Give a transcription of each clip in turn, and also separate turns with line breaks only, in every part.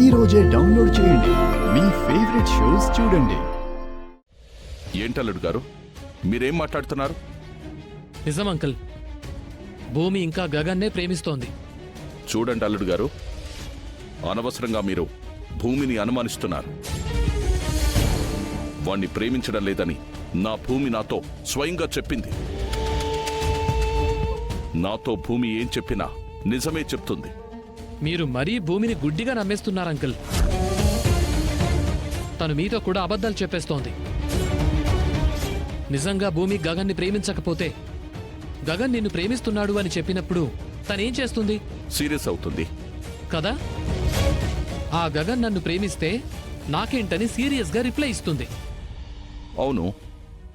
ఈ రోజే డౌన్లోడ్ చేయండి. మీ ఫేవరెట్ షోస్ చూడండి.
ఏంటల్లుడు గారు, మీరేం మాట్లాడుతున్నారు?
నిజం అంకుల్, భూమి ఇంకా గగన్నే ప్రేమిస్తోంది.
చూడండి అల్లుడు గారు, అనవసరంగా మీరు భూమిని అనుమానిస్తున్నారు. వాణ్ణి ప్రేమించడం లేదని నా భూమి నాతో స్వయంగా చెప్పింది. నాతో భూమి ఏం చెప్పినా నిజమే చెప్తుంది.
మీరు మరీ భూమిని గుడ్డిగా నమ్మేస్తున్నారు అంకుల్. తను మీతో కూడా అబద్ధాలు చెప్పేస్తోంది. నిజంగా భూమి గగన్ని ప్రేమించకపోతే, గగన్ నిన్ను ప్రేమిస్తున్నాడు అని చెప్పినప్పుడు తనేం చేస్తుంది?
సీరియస్ అవుతుంది
కదా? ఆ గగన్ నన్ను ప్రేమిస్తే నాకేంటని సీరియస్గా రిప్లై ఇస్తుంది.
అవును,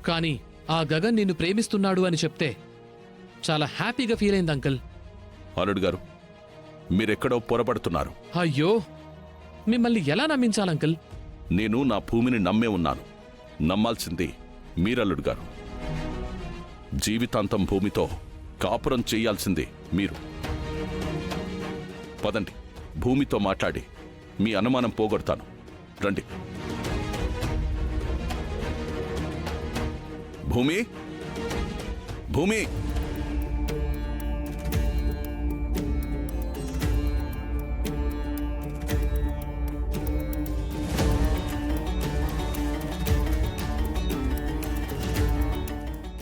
కానీ ఆ గగన్ నిన్ను ప్రేమిస్తున్నాడు అని చెప్తే చాలా హ్యాపీగా ఫీల్ అయింది అంకుల్.
అల్లుడు గారు, మీరెక్కడో పొరపడుతున్నారు.
అయ్యో, మిమ్మల్ని ఎలా నమ్మించాలంకుల్?
నేను నా భూమిని నమ్మే ఉన్నాను. నమ్మాల్సింది మీరల్లుడు గారు. జీవితాంతం భూమితో కాపురం చేయాల్సింది మీరు. పదండి, భూమితో మాట్లాడి మీ అనుమానం పోగొడతాను. రండి. భూమి, భూమి,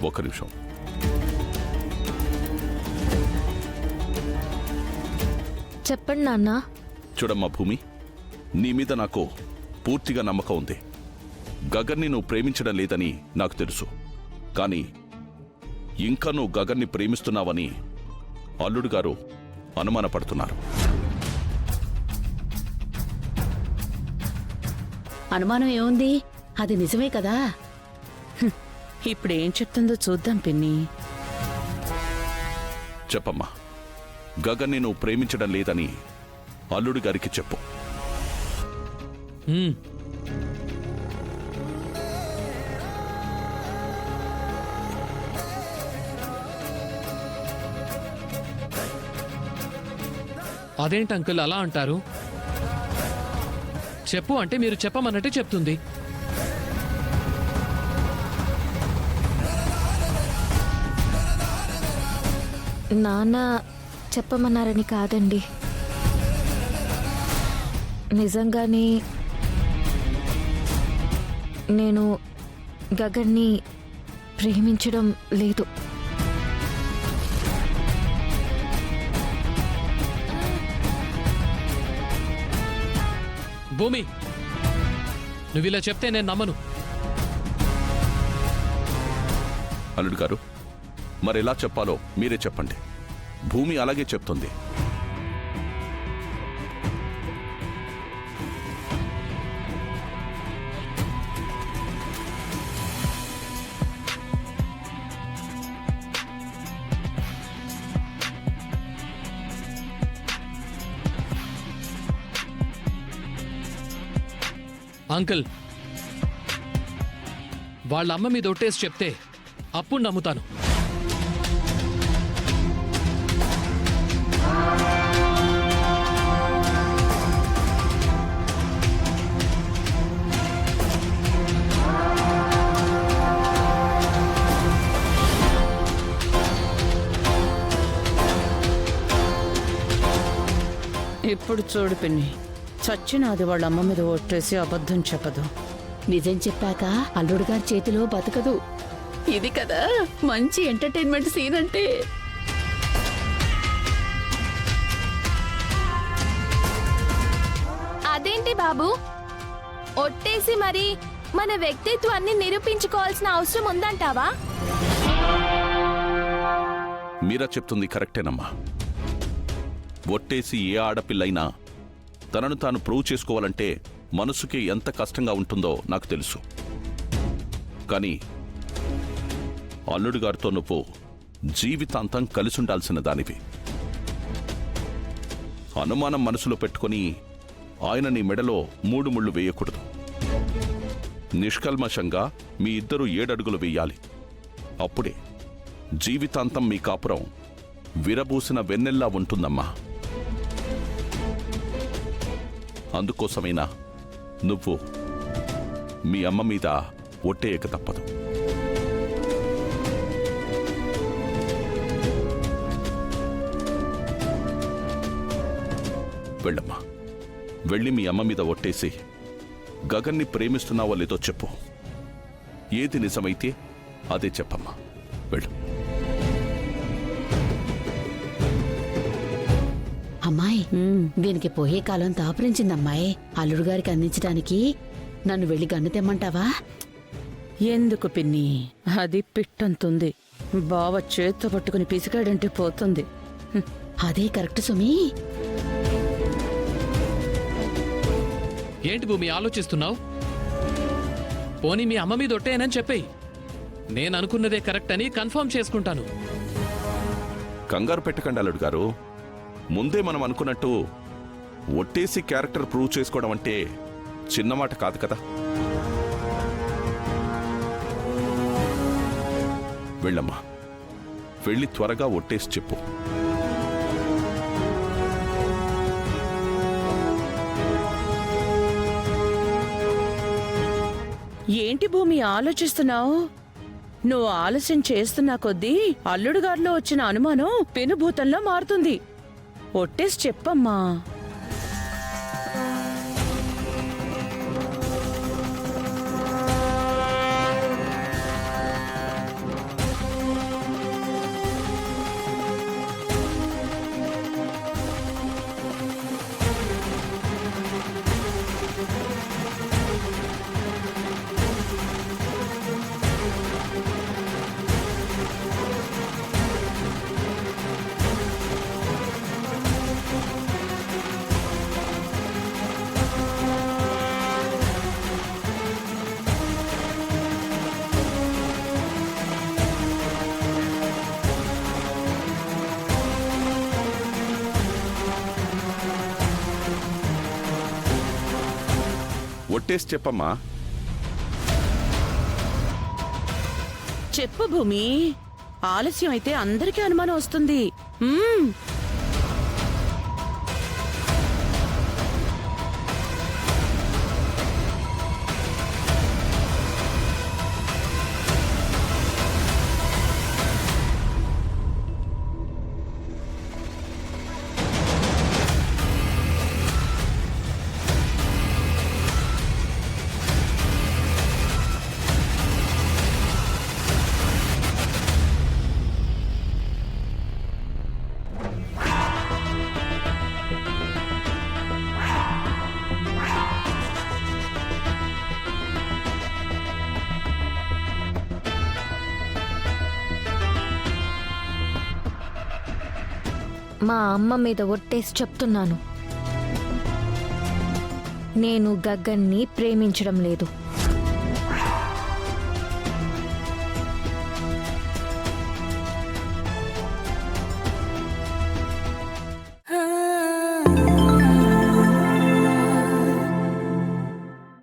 ఒక్క నిమిషం.
చెప్పండి నాన్న.
చూడమ్మా భూమి, నీ మీద నాకు పూర్తిగా నమ్మకం ఉంది. గగన్ని నువ్వు ప్రేమించడం లేదని నాకు తెలుసు. కానీ ఇంకా నువ్వు గగన్ని ప్రేమిస్తున్నావని అల్లుడు గారు అనుమానపడుతున్నారు.
అనుమానం ఏముంది? అది నిజమే కదా. ఇప్పుడేం చెప్తుందో చూద్దాం పిన్ని.
చెప్పమ్మా, గగన్ని నువ్వు ప్రేమించడం లేదని అల్లుడు గారికి చెప్పు.
అదేంటి అంకుల్ అలా అంటారు? చెప్పు అంటే మీరు చెప్పమన్నట్టే చెప్తుంది.
నాన్న చెప్పమన్నారని కాదండి, నిజంగానే నేను గగన్ని ప్రేమించడం లేదు.
భూమి, నువ్విలా చెప్తే నేను నమ్మను.
అల్లుడు గారు, మరెలా చెప్పాలో మీరే చెప్పండి. భూమి అలాగే చెప్తుంది.
అంకుల్, వాళ్ళ అమ్మ మీద ఒట్టేసి చెప్తే అప్పుడు నమ్ముతాను.
ఇప్పుడు చూడు పిన్ని, చచ్చినాది వాళ్ళ అమ్మ మీద ఒట్టేసి అబద్ధం చెప్పదు. నిజం చెప్పాక అల్లుడు గారి చేతిలో బతకదు. ఇది కదా మంచి ఎంటర్టైన్మెంట్ సీన్ అంటే.
అదేంటి బాబు, ఒట్టేసి మరి మన వ్యక్తిత్వాన్ని నిరూపించుకోవాల్సిన అవసరం ఉందంటావా?
మీరా చెప్తుంది కరెక్టేనమ్మా. ఒట్టేసి ఏ ఆడపిల్లైనా తనను తాను ప్రూవ్ చేసుకోవాలంటే మనసుకి ఎంత కష్టంగా ఉంటుందో నాకు తెలుసు. కానీ అల్లుడు గారితో నువ్వు జీవితాంతం కలిసుండాల్సిన దానివి. అనుమానం మనసులో పెట్టుకుని ఆయన నీ మెడలో 3 ముళ్ళు వేయకూడదు. నిష్కల్మషంగా మీ ఇద్దరు 7 అడుగులు వేయాలి. అప్పుడే జీవితాంతం మీ కాపురం విరబూసిన వెన్నెల్లా ఉంటుందమ్మా. అందుకోసమైనా నువ్వు మీ అమ్మ మీద ఒట్టేయక తప్పదు. వెళ్ళమ్మా, వెళ్ళి మీ అమ్మ మీద ఒట్టేసి గగన్ని ప్రేమిస్తున్నావో లేదో చెప్పు. ఏది నిజమైతే అదే చెప్పమ్మా. వెళ్ళు.
అమ్మాయి, దీనికి పోయే కాలం దాపురించిందమ్మాయి. అల్లుడు గారికి అందించడానికి నన్ను వెళ్ళి గన్ను తెమ్మంటావా?
ఎందుకు పిన్ని, అది పిట్టంతుంది. బావ చేత్తో పట్టుకుని పిసికాడంటే పోతుంది.
అదే కరెక్ట్ సుమి.
ఏంటి భూమి ఆలోచిస్తున్నావు? పోనీ మీ అమ్మ మీద ఒట్టేయనని చెప్పేయి. నేను అనుకున్నదే కరెక్ట్ అని కన్ఫర్మ్ చేసుకుంటాను.
కంగారు పెట్టకండి అల్లుడు గారు. ముందే మనం అనుకున్నట్టు ఒట్టేసి క్యారెక్టర్ ప్రూవ్ చేసుకోవడం అంటే చిన్నమాట కాదు కదా. వెళ్ళమ్మా, వెళ్ళి త్వరగా ఒట్టేసి చెప్పు.
ఏంటి భూమి ఆలోచిస్తున్నావు? నువ్వు ఆలస్యం చేస్తున్నా కొద్దీ అల్లుడు గారిలో వచ్చిన అనుమానం పెనుభూతంలో మారుతుంది. ఒట్టేసి చెప్పమ్మా.
ఒట్టేసి చెప్పమ్మా.
చెప్పు భూమి. ఆలస్యం అయితే అందరికీ అనుమానం వస్తుంది.
మా అమ్మ మీద ఒట్టేసి చెప్తున్నాను, నేను గగన్ని ప్రేమించడం లేదు.